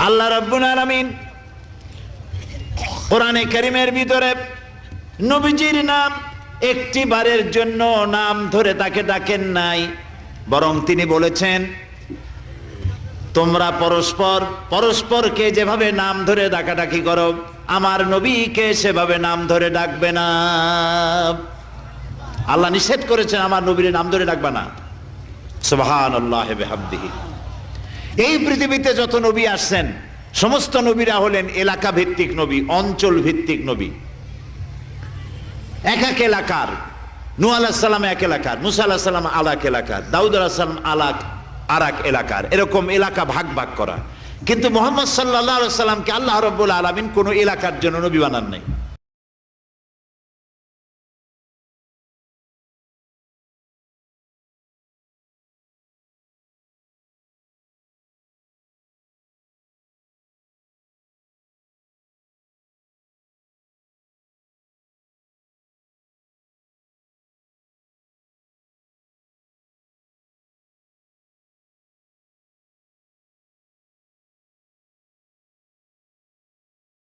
আল্লাহ রাব্বুল আলামিন কোরআনে কারীমের ভিতরে নবীজির নাম একটি বারের জন্য নাম ধরে তাকে ডাকেন নাই, বরং তিনি বলেছেন তোমরা পরস্পর পরস্পরকে যেভাবে নাম ধরে ডাকাডাকি করো আমার নবীকে সেভাবে নাম ধরে ডাকবে না। আল্লাহ নিষেধ করেছেন আমার নবীর নাম ধরে ডাকবে না। সুবহানাল্লাহি ওয়া বিহামদিহি। এই পৃথিবীতে যত নবী আসছেন সমস্ত নবীরা হলেন এলাকা ভিত্তিক নবী, অঞ্চল ভিত্তিক নবী। এক এক এলাকার, নূহ আলাইহিস সালাম এক এলাকার, মুসা আলাইহিস সালাম আলাক এলাকার, দাউদ আলাইহিস সালাম আরাক এলাকার, এরকম এলাকা ভাগ ভাগ করা। কিন্তু মুহাম্মদ সাল্লাল্লাহু আলাইহি ওয়াসাল্লামকে আল্লাহ রাব্বুল আলামিন কোন এলাকার জন্য নবী বানান নাই।